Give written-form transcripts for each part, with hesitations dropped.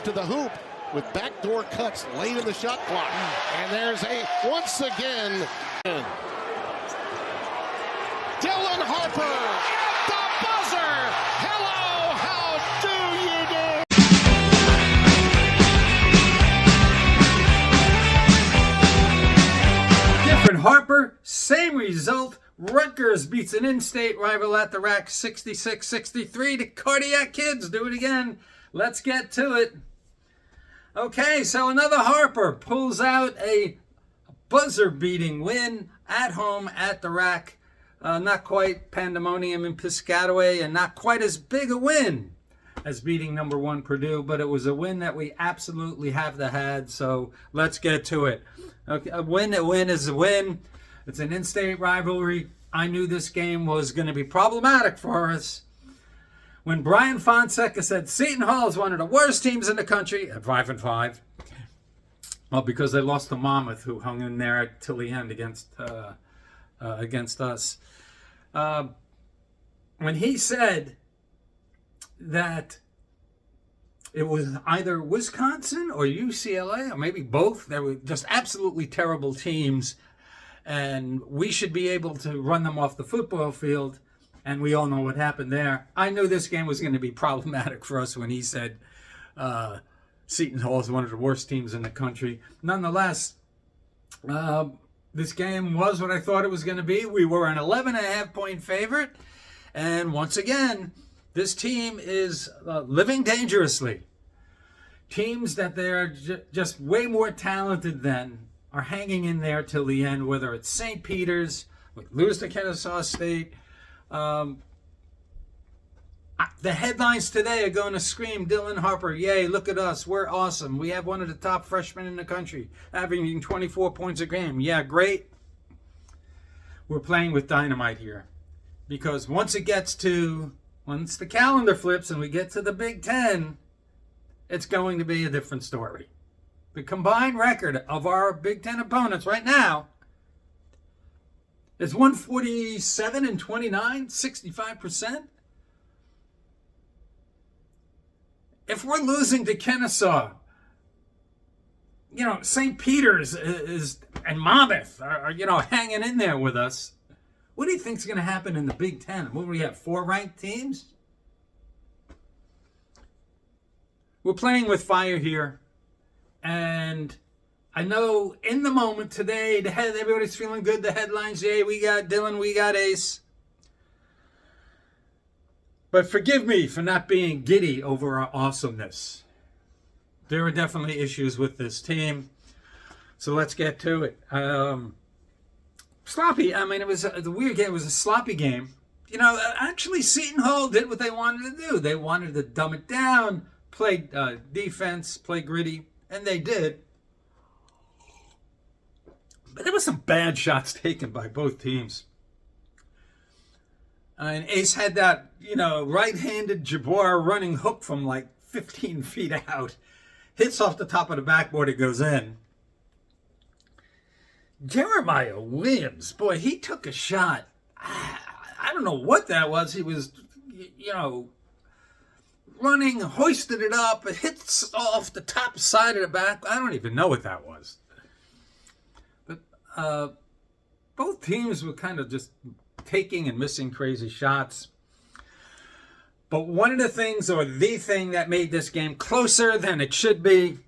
to the hoop with backdoor cuts late in the shot clock. And there's once again, Dylan Harper at the buzzer. Hello, how do you do? Different Harper, same result. Rutgers beats an in-state rival at the rack 66-63. The Cardiac Kids do it again. Let's get to it. Okay, so another Harper pulls out a buzzer-beating win at home at the rack. Not quite pandemonium in Piscataway, and not quite as big a win as beating number 1 Purdue, but it was a win that we absolutely have to have, so let's get to it. Okay, a win is a win. It's an in-state rivalry. I knew this game was going to be problematic for us. When Brian Fonseca said Seton Hall is one of the worst teams in the country at 5-5, well, because they lost to Monmouth, who hung in there till the end against us. When he said that it was either Wisconsin or UCLA, or maybe both, they were just absolutely terrible teams, and we should be able to run them off the football field, and we all know what happened there. I knew this game was going to be problematic for us when he said Seton Hall is one of the worst teams in the country. Nonetheless, this game was what I thought it was going to be. We were an 11.5-point favorite, and once again, this team is living dangerously. Teams that they're just way more talented than are hanging in there till the end, whether it's St. Peter's, we lose to Kennesaw State. The headlines today are going to scream, Dylan Harper, yay, look at us, we're awesome. We have one of the top freshmen in the country, averaging 24 points a game. Yeah, great. We're playing with dynamite here. Because once the calendar flips and we get to the Big Ten, it's going to be a different story. The combined record of our Big Ten opponents right now is 147-29, 65%. If we're losing to Kennesaw, St. Peter's and Monmouth are hanging in there with us. What do you think's going to happen in the Big Ten? What do we have, 4 ranked teams? We're playing with fire here. And I know in the moment today, everybody's feeling good. The headlines, yay, we got Dylan, we got Ace. But forgive me for not being giddy over our awesomeness. There are definitely issues with this team. So let's get to it. Sloppy. I mean, it was a weird game. It was a sloppy game. Actually, Seton Hall did what they wanted to do. They wanted to dumb it down, play defense, play gritty. And they did. But there were some bad shots taken by both teams. And Ace had that, right-handed Jabbar running hook from like 15 feet out. Hits off the top of the backboard, it goes in. Jeremiah Williams, boy, he took a shot. I don't know what that was. He was, running, hoisted it up, it hits off the top side of the back. I don't even know what that was. But both teams were kind of just taking and missing crazy shots. But one of the things, or the thing that made this game closer than it should be,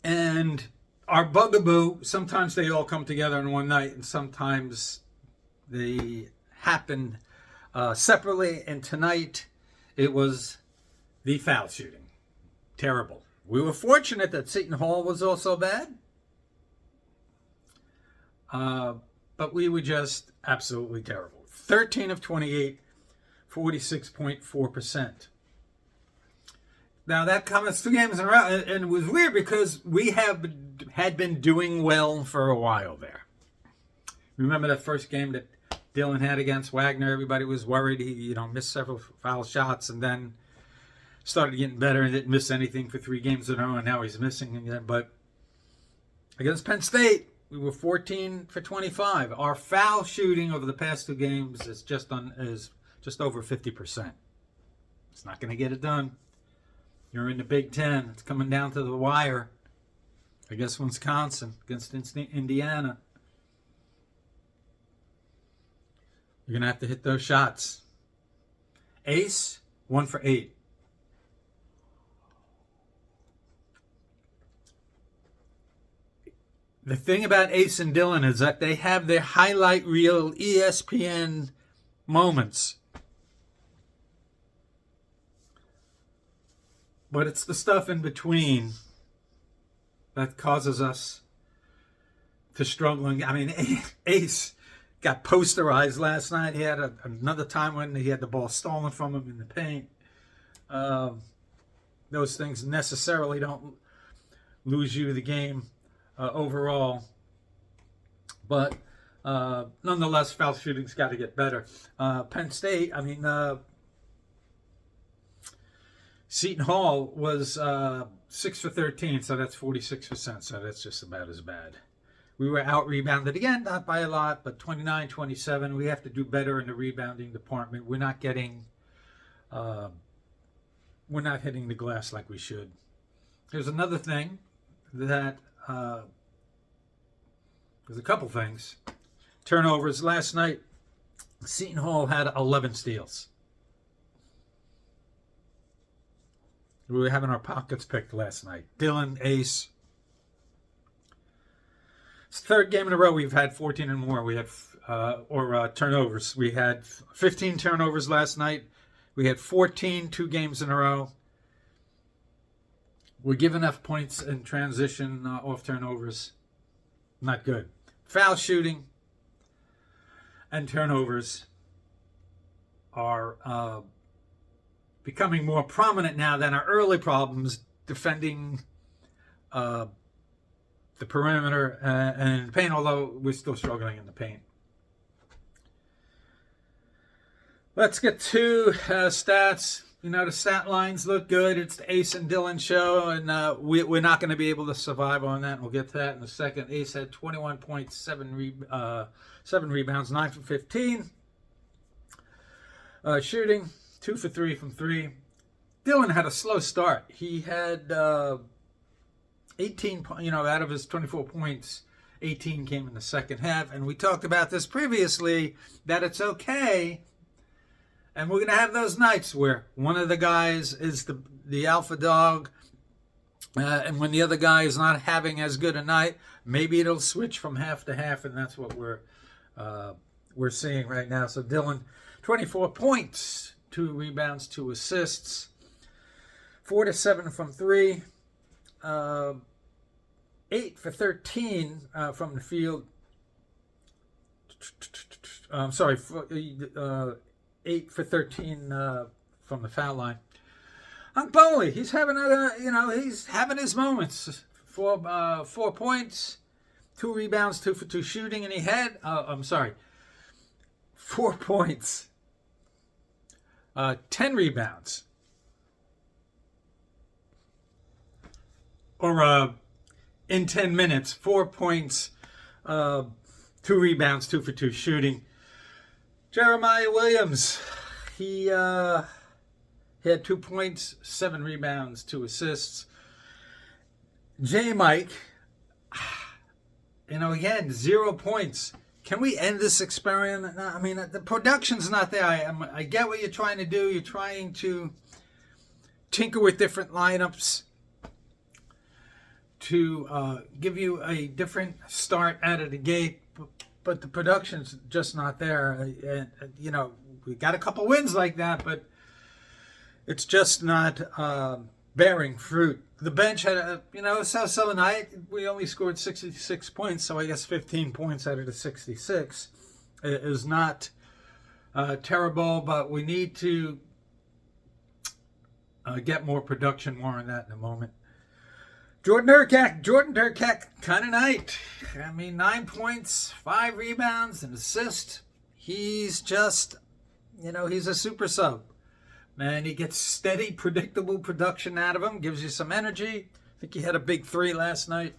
and our bugaboo, sometimes they all come together in one night, and sometimes they happen separately, and tonight it was the foul shooting. Terrible. We were fortunate that Seton Hall was also bad. But we were just absolutely terrible. 13 of 28, 46.4%. Now that comes 2 games in a row, and it was weird because we had been doing well for a while there. Remember that first game that Dylan had against Wagner? Everybody was worried. He, missed several foul shots and then started getting better and didn't miss anything for 3 games in a row, and now he's missing again. But against Penn State, we were 14 for 25. Our foul shooting over the past 2 games is just over 50%. It's not going to get it done. You're in the Big Ten. It's coming down to the wire. I guess Wisconsin against Indiana. You're going to have to hit those shots. Ace, 1 for 8. The thing about Ace and Dylan is that they have their highlight reel ESPN moments. But it's the stuff in between that causes us to struggle. I mean, Ace got posterized last night. He had another time when he had the ball stolen from him in the paint. Those things necessarily don't lose you the game overall. But nonetheless, foul shooting's got to get better. Penn State, Seton Hall was 6 for 13, so that's 46%, so that's just about as bad. We were out-rebounded again, not by a lot, but 29-27. We have to do better in the rebounding department. We're not hitting the glass like we should. There's another thing that, there's a couple things. Turnovers. Last night, Seton Hall had 11 steals. We were having our pockets picked last night. Dylan, Ace. It's the third game in a row we've had 14 and more. We had turnovers. We had 15 turnovers last night. We had 14 2 games in a row. We give enough points in transition off turnovers. Not good. Foul shooting and turnovers are becoming more prominent now than our early problems defending the perimeter and the paint, although we're still struggling in the paint. Let's get to stats. The stat lines look good. It's the Ace and Dylan show, and we're not going to be able to survive on that. We'll get to that in a second. Ace had 21 points, 7 rebounds, 9 for 15. Shooting, 2 for 3 from 3. Dylan had a slow start. He had 18, out of his 24 points, 18 came in the second half. And we talked about this previously, that it's okay. And we're going to have those nights where one of the guys is the alpha dog. And when the other guy is not having as good a night, maybe it'll switch from half to half. And that's what we're seeing right now. So Dylan, 24 points, 2 rebounds, 2 assists, 4 to 7 from 3, 8 for 13 from the field. 8 for 13 from the foul line. Unbelievable. He's having he's having his moments. 4 points, 2 rebounds, 2 for 2 shooting, and he had 4 points, 10 rebounds. Or in 10 minutes, 4 points, 2 rebounds, 2 for 2 shooting. Jeremiah Williams, he had 2 points, 7 rebounds, 2 assists. J-Mike, again, 0 points. Can we end this experiment? I mean, the production's not there. I get what you're trying to do. You're trying to tinker with different lineups to give you a different start out of the gate. But the production's just not there. We got a couple wins like that, but it's just not bearing fruit. The bench had a so night. We only scored 66 points, so I guess 15 points out of the 66 is not terrible, but we need to get more production. More on that in a moment. Jordan Durkak, kind of night. 9 points, 5 rebounds, an assist. He's just, he's a super sub. Man, he gets steady, predictable production out of him, gives you some energy. I think he had a big 3 last night.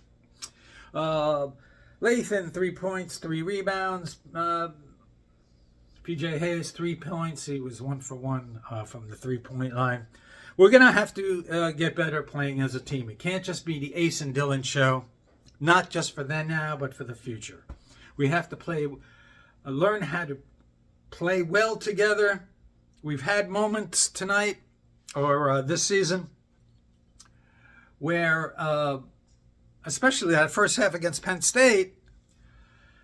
Lathan, 3 points, 3 rebounds. PJ Hayes, 3 points. He was 1 for 1 from the 3-point line. We're going to have to get better playing as a team. It can't just be the Ace and Dylan show, not just for then now, but for the future. We have to learn how to play well together. We've had moments tonight or this season where, especially that first half against Penn State,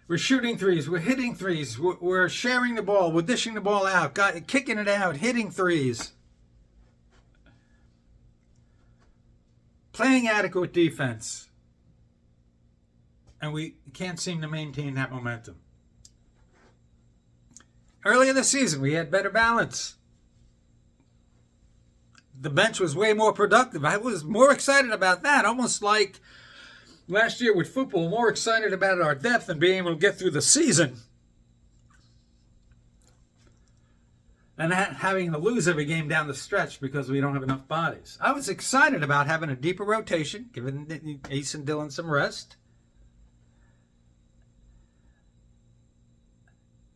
we're shooting threes, we're hitting threes, we're sharing the ball, we're dishing the ball out, kicking it out, hitting threes. Playing adequate defense. And we can't seem to maintain that momentum. Earlier this season, we had better balance. The bench was way more productive. I was more excited about that, almost like last year with football, more excited about our depth and being able to get through the season and having to lose every game down the stretch because we don't have enough bodies. I was excited about having a deeper rotation, giving Ace and Dylan some rest,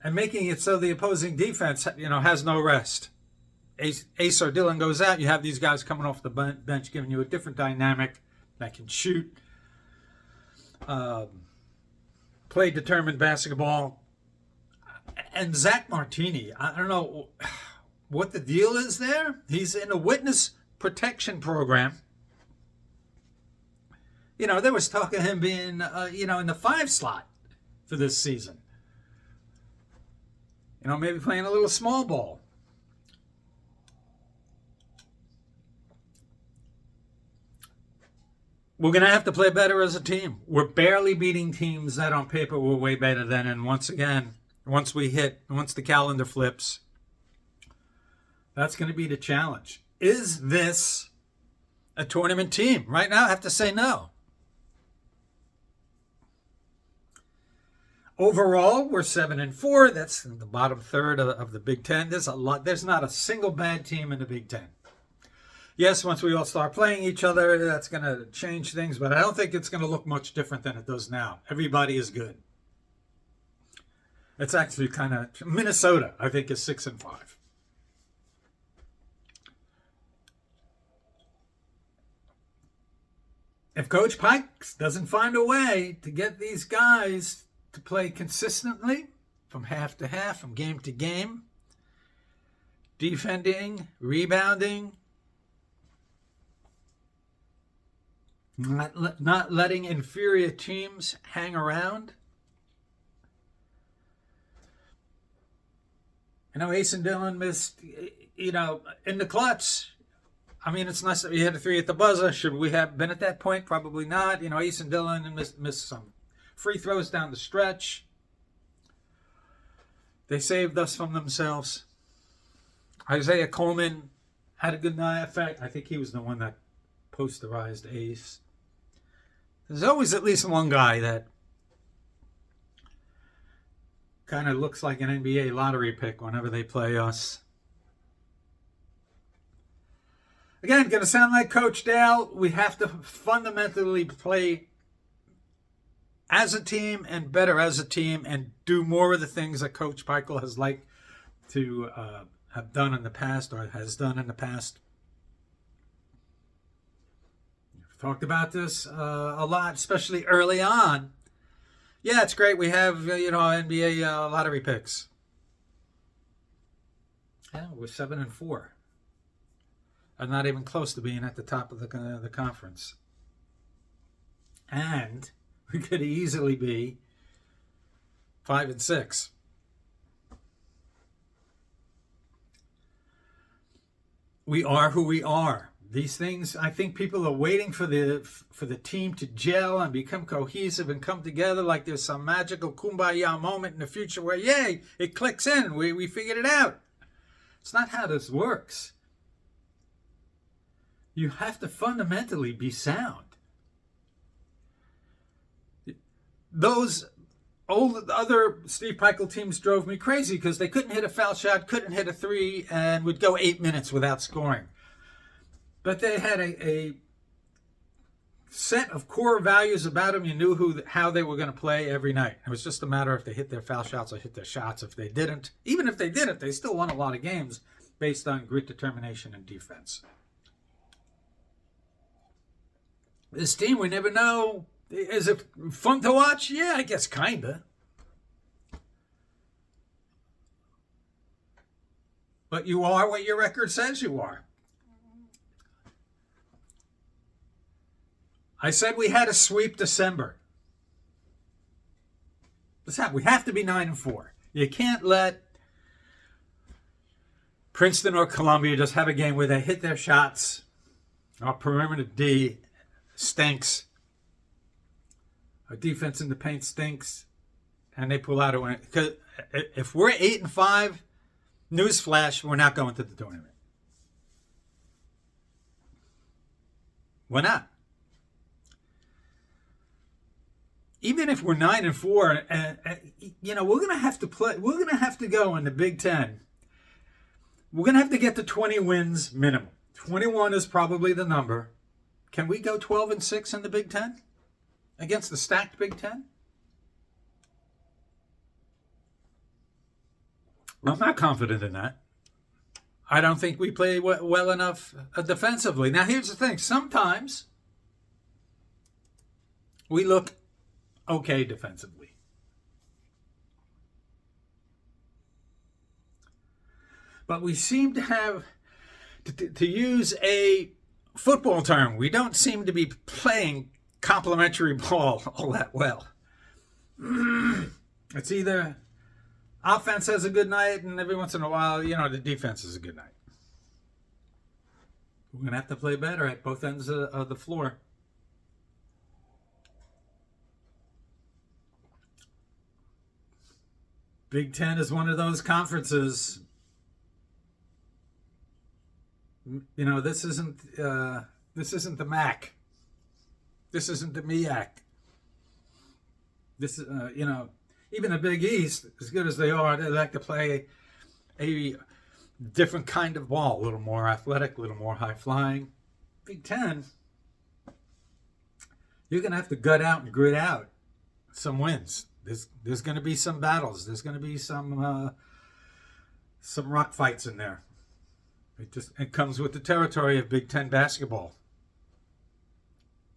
and making it so the opposing defense, has no rest. Ace or Dylan goes out, you have these guys coming off the bench giving you a different dynamic that can shoot, play determined basketball. And Zach Martini, I don't know what the deal is there. He's in a witness protection program. There was talk of him being, in the 5 slot for this season. Maybe playing a little small ball. We're going to have to play better as a team. We're barely beating teams that on paper were way better than. And once again, once the calendar flips, that's going to be the challenge. Is this a tournament team? Right now, I have to say no. Overall, we're 7-4. That's in the bottom third of the Big Ten. There's not a single bad team in the Big Ten. Yes, once we all start playing each other, that's going to change things, but I don't think it's going to look much different than it does now. Everybody is good. It's actually kind of Minnesota, I think, is 6-5. If Coach Pikes doesn't find a way to get these guys to play consistently from half to half, from game to game, defending, rebounding, not letting inferior teams hang around. Ace and Dylan missed, in the clutch. I mean, it's nice that we had a 3 at the buzzer. Should we have been at that point? Probably not. Ace and Dylan missed some free throws down the stretch. They saved us from themselves. Isaiah Coleman had a good night. In fact, I think he was the one that posterized Ace. There's always at least one guy that kind of looks like an NBA lottery pick whenever they play us. Again, going to sound like Coach Dale. We have to fundamentally play as a team and better as a team and do more of the things that Coach Peichel has liked to have done in the past or has done in the past. We've talked about this a lot, especially early on. Yeah, it's great. We have, NBA lottery picks. Yeah, we're 7-4. I'm not even close to being at the top of the conference. And we could easily be 5-6. We are who we are. These things, I think people are waiting for the team to gel and become cohesive and come together like there's some magical kumbaya moment in the future where, yay, it clicks in. We figured it out. It's not how this works. You have to fundamentally be sound. Those other Steve Peichel teams drove me crazy because they couldn't hit a foul shot, couldn't hit a 3, and would go 8 minutes without scoring. But they had a set of core values about them. You knew how they were going to play every night. It was just a matter if they hit their foul shots or hit their shots. If they didn't, even if they didn't, they still won a lot of games based on grit, determination, and defense. This team, we never know. Is it fun to watch? Yeah, I guess kinda. But you are what your record says you are. I said we had to sweep December. We have to be 9-4. You can't let Princeton or Columbia just have a game where they hit their shots. Our perimeter D stinks. Our defense in the paint stinks. And they pull out a win. Because if we're 8-5, newsflash, we're not going to the tournament. We're not. Even if we're 9-4, we're going to have to play. We're going to have to go in the Big Ten. We're going to have to get to 20 wins minimum. 21 is probably the number. Can we go 12-6 in the Big Ten against the stacked Big Ten? I'm not confident in that. I don't think we play well enough defensively. Now, here's the thing. Sometimes we look okay defensively. But we seem to have, to use a football term, we don't seem to be playing complementary ball all that well. It's either offense has a good night, and every once in a while, the defense has a good night. We're going to have to play better at both ends of the floor. Big Ten is one of those conferences. This isn't the MAC. This isn't the MEAC. This is, even the Big East, as good as they are, they like to play a different kind of ball, a little more athletic, a little more high-flying. Big Ten, you're going to have to gut out and grit out some wins. There's going to be some battles. There's going to be some rock fights in there. It comes with the territory of Big Ten basketball.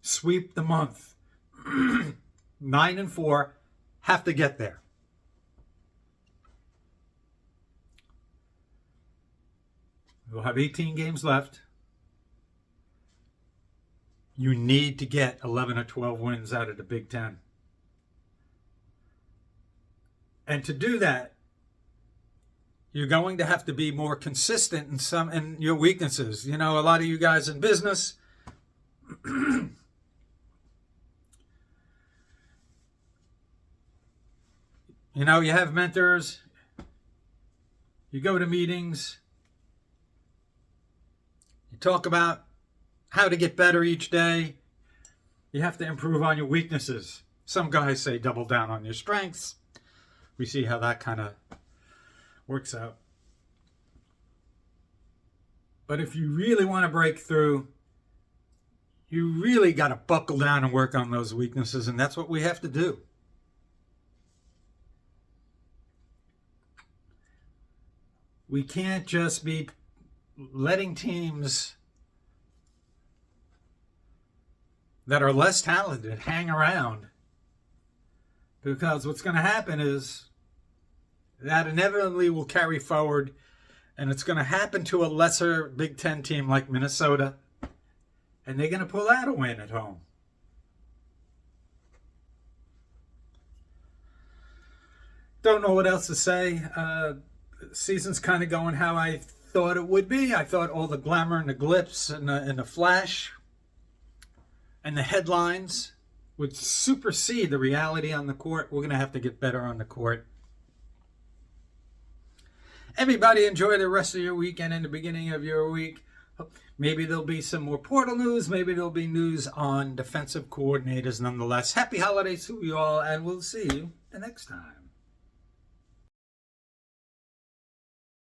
Sweep the month. 9-4, have to get there. We'll have 18 games left. You need to get 11 or 12 wins out of the Big Ten. And to do that, you're going to have to be more consistent in your weaknesses. A lot of you guys in business, you have mentors, you go to meetings, you talk about how to get better each day. You have to improve on your weaknesses. Some guys say double down on your strengths. We see how that kind of works out. But if you really want to break through, you really got to buckle down and work on those weaknesses, and that's what we have to do. We can't just be letting teams that are less talented hang around, because what's going to happen is that inevitably will carry forward, and it's going to happen to a lesser Big Ten team like Minnesota, and they're going to pull out a win at home. Don't know what else to say. Season's kind of going how I thought it would be. I thought all the glamour and the glitz and the flash and the headlines would supersede the reality on the court. We're going to have to get better on the court. Everybody enjoy the rest of your weekend and the beginning of your week. Maybe there'll be some more portal news. Maybe there'll be news on defensive coordinators nonetheless. Happy holidays to you all, and we'll see you the next time.